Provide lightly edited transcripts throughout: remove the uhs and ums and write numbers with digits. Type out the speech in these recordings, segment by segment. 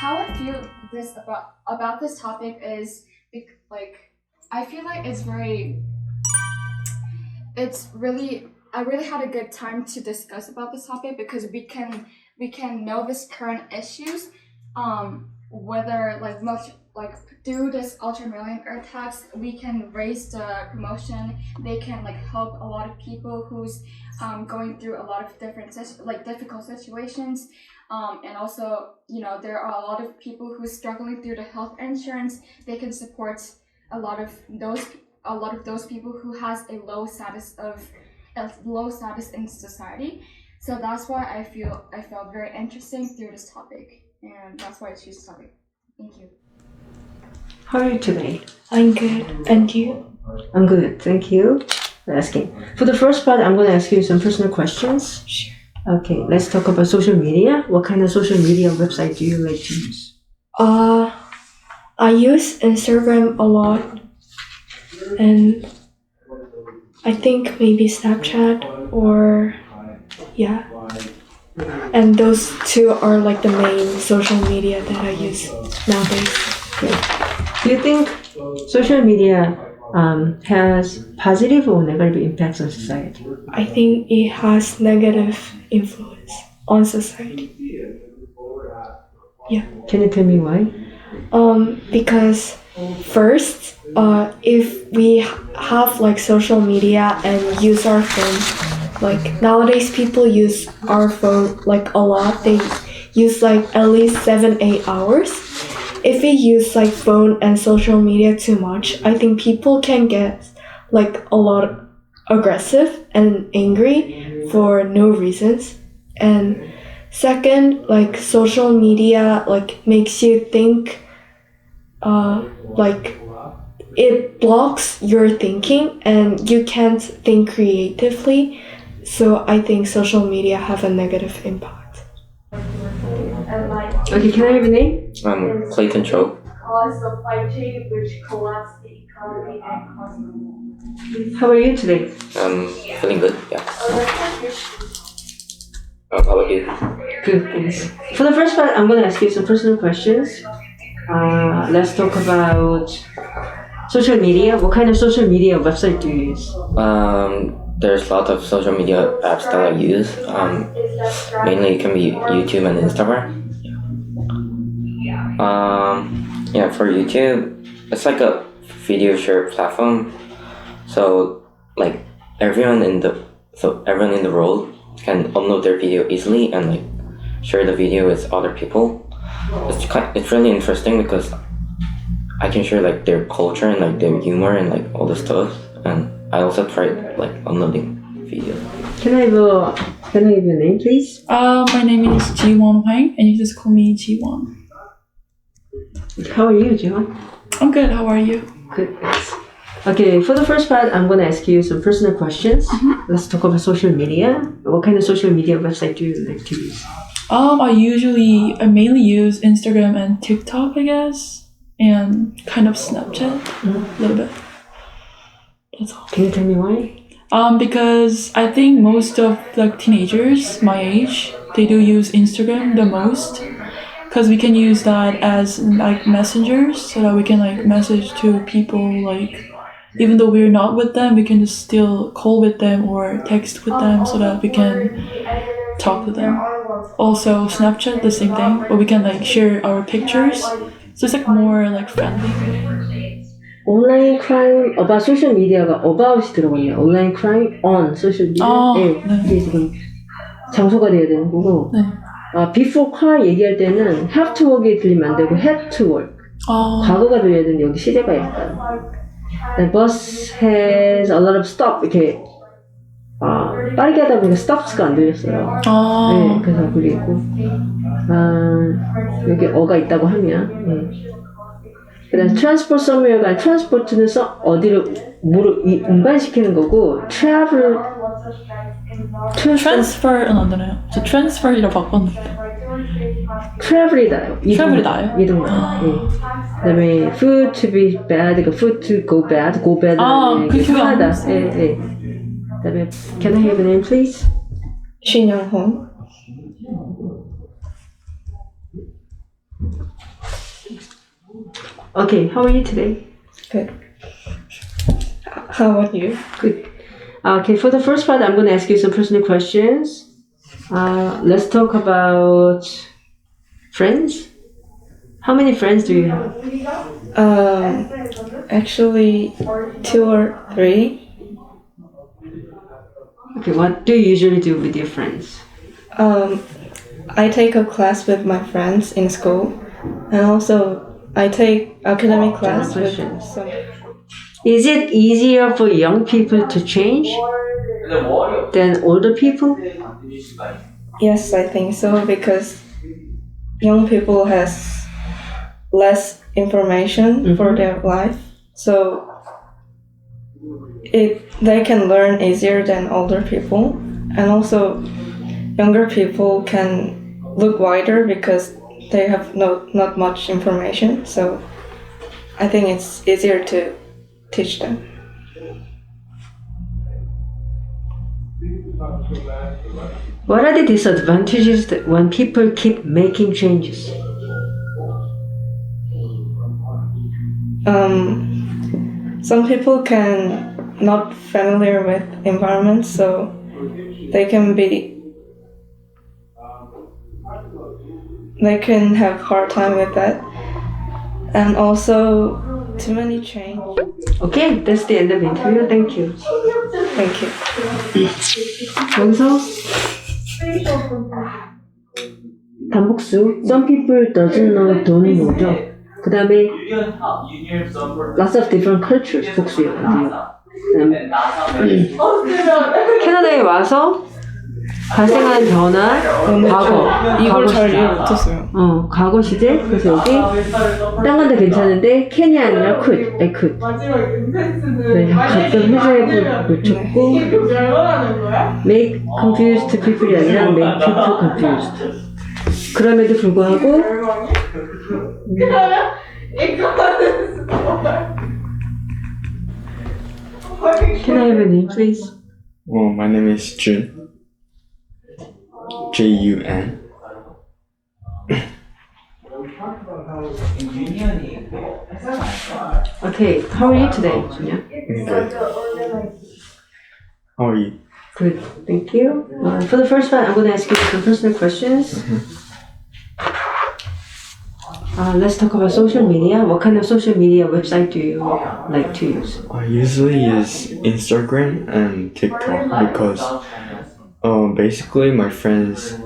how I feel this about this topic is like I feel like I really had a good time to discuss about this topic because we can know this current issues, whether through this ultramillionaire tax we can raise the promotion. They can help a lot of people who's going through a lot of difficult situations, and also there are a lot of people who's struggling through the health insurance. They can support a lot of those people who has a low status in society. So that's why I felt very interesting through this topic, and that's why I choose this topic. Thank you. How are you today? I'm good. And you? I'm good, thank you for asking. For the first part, I'm going to ask you some personal questions. Sure. Okay, let's talk about social media. What kind of social media website do you like to use? I use Instagram a lot, and I think maybe Snapchat or yeah. And those two are the main social media that I use nowadays. Okay. Do you think social media has positive or negative impacts on society? I think it has negative influence on society. Yeah. Can you tell me why? Because first, if we have social media and use our phone, nowadays people use our phone a lot. They use at least 7-8 hours. If we use phone and social media too much, I think people can get a lot aggressive and angry for no reasons. And second, social media makes you think, it blocks your thinking and you can't think creatively. So I think social media have a negative impact. Okay, can I have your name? I'm Clayton Cho. How are you today? I'm feeling good, yeah. How about you? Good, thanks. For the first part, I'm going to ask you some personal questions. Let's talk about social media. What kind of social media website do you use? There's a lot of social media apps that I use. Mainly it can be YouTube and Instagram. For YouTube, it's like a video share platform. So everyone in the world can upload their video easily and share the video with other people. It's really interesting because I can share their culture and their humor and all the stuff. And I also tried uploading videos. Can I have your name, please? My name is Jiwon Hwang, and you just call me Jiwon. How are you, Jiwon? I'm good. How are you? Good, thanks. Okay, for the first part, I'm going to ask you some personal questions. Let's talk about social media. What kind of social media website do you like to use? I mainly use Instagram and TikTok, I guess, and kind of Snapchat a little bit. That's all. Can you tell me why? Because I think most of teenagers my age, they do use Instagram the most, because we can use that as messengers, so that we can message to people even though we're not with them, we can just still call with them or text with them so that we can talk to them. Also Snapchat, the same thing, but we can share our pictures, so it's more friendly. 온라인 crime about social media가 about이 들어갔네요. 온라인 crime on social media. 네. 이게 지금 장소가 돼야 되는 거고. 네. before car 얘기할 때는 have to work이 들리면 안 되고 had to work. 과거가 들려야 되는데 여기 시제가 약간. The bus has a lot of stop 이렇게 빠르게 하다 보니까 stops가 안 들렸어요. 네, 그래서 그리고 여기 어가 있다고 하면. 그다음 transport somewhere가 transport는 어디로 운반시키는 거고 transfer은 안 되나요? 저 transfer이라 바꿨는데. travel이 나요. travel이 나요? 이동 나요. 네. 그다음에 food to be bad, 그러니까 food to go bad 그게 편하다. 네. 그다음에 can I have your name, please? 신영훈. Okay, how are you today? Good. How about you? Good. Okay, for the first part, I'm going to ask you some personal questions. Let's talk about friends. How many friends do you have? Actually, 2 or 3. Okay, what do you usually do with your friends? I take a class with my friends in school, and also I take academic class with some. Is it easier for young people to change than older people? Yes, I think so, because young people has less information for their life, so they can learn easier than older people, and also younger people can look wider because they have not much information. So I think it's easier to teach them. What are the disadvantages when people keep making changes? Some people can not familiar with environment, so they can have hard time with that, and also too many change. Okay, that's the end of the interview. Thank you. Thank you. 여기서 단복수. Some people doesn't know don't know죠. 그 다음에 lots of different cultures. 복수요. 캐나다에 와서 발생하는 변화, 과거. 이걸 잘 이해 못했어요. 과거 시제. 그래서 여기 딴 건데 괜찮은데 캔이 아니라 could. 네, 가끔 해석해 놓쳤고 make confused people이 아니라 make people confused. 그럼에도 불구하고 Can I have a name, please? Well, my name is Jun. Jun. Okay, how are you today, Junya? Good. How are you? Good, thank you. For the first one, I'm going to ask you some personal questions. Let's talk about social media. What kind of social media website do you like to use? I usually use Instagram and TikTok because basically my friends,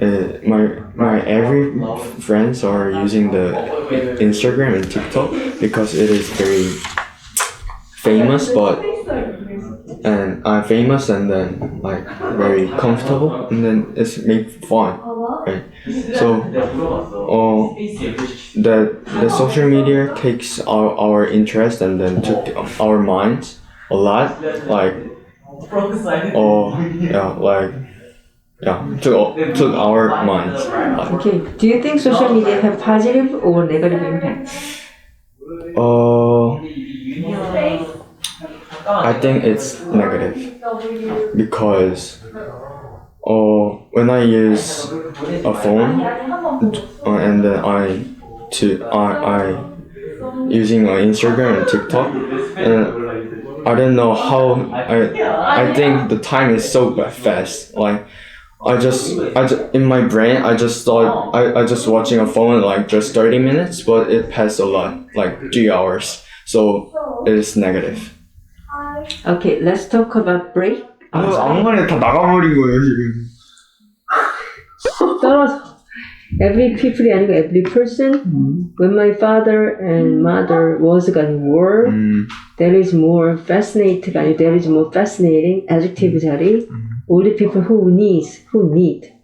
my every friends are using the Instagram and TikTok because it is very famous, and I'm famous and then like very comfortable and then it's make fun, right? So the social media takes our interest and then took our minds a lot, took our minds. Okay, do you think social media have positive or negative impact? I think it's negative because when I use a phone and then I using Instagram and TikTok, and I don't know how I think the time is so fast. Like I just in my brain I just thought I just watching a phone like just 30 minutes, but it passed a lot, like 3 hours. So it is negative. Okay, let's talk about break. 아무거나 다 나가버린 거예요 지금. 떨어져. Every people이 아니고 every person. When my father and mother was in war, there is more fascinating 아니 there is more fascinating adjective 자리. All the people who need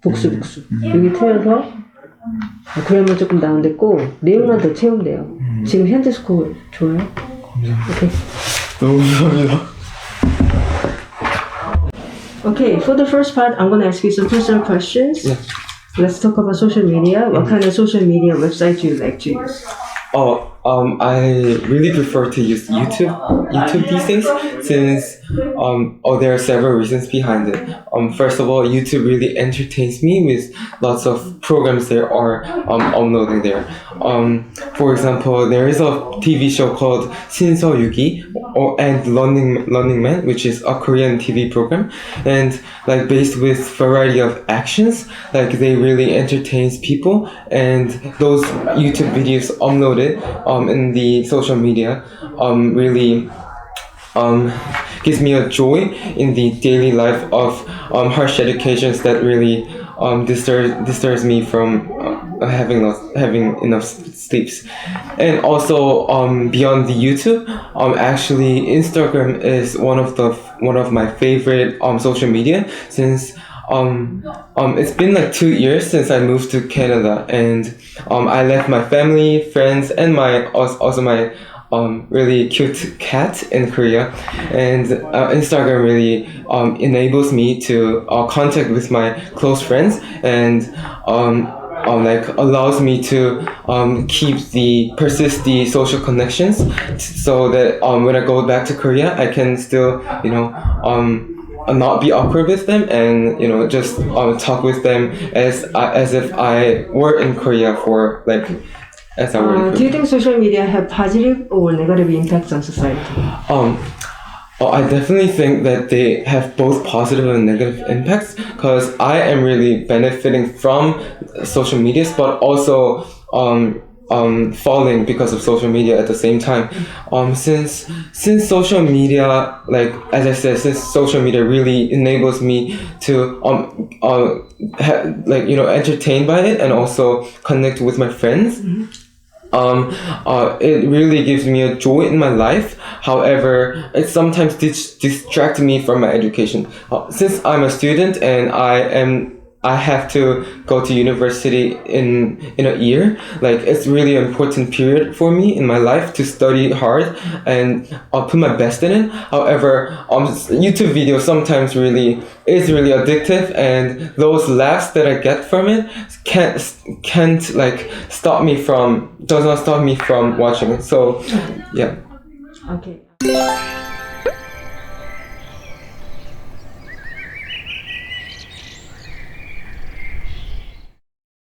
복수. 여기 틀려서 그러면 조금 다운됐고 내용만 더 채우면 돼요. 지금 현재 스코어 좋아요? 오케이. 너무 감사합니다. Okay, for the first part, I'm going to ask you some personal questions. Yeah. Let's talk about social media. What kind of social media website do you like to use? I really prefer to use YouTube these days since there are several reasons behind it. First of all, YouTube really entertains me with lots of programs that are uploading there. For example, there is a TV show called 신서유기 and Running Man, which is a Korean TV program, and like based with variety of actions, like they really entertains people, and those YouTube videos uploaded in the social media really gives me a joy in the daily life of harsh educations that really disturbs me from having enough sleeps. And also beyond the YouTube, actually Instagram is one of my favorite social media since it's been like 2 years since I moved to Canada, and I left my family, friends, and my really cute cat in Korea, and Instagram really enables me to contact with my close friends, and like allows me to persist the social connections, so that when I go back to Korea, I can still not be awkward with them, and just talk with them as if I were in Korea for like as I were in Korea. Do you think social media have positive or negative impacts on society? I definitely think that they have both positive and negative impacts, because I am really benefiting from social medias, but also falling because of social media at the same time. Since social media, like as I said, since social media really enables me to entertained by it and also connect with my friends. It really gives me a joy in my life. However, it sometimes distracts me from my education. Since I'm a student and I have to go to university in a year, like it's really an important period for me in my life to study hard and put my best in it. However, YouTube videos sometimes is really addictive, and those laughs that I get from it does not stop me from watching it. So yeah. Okay.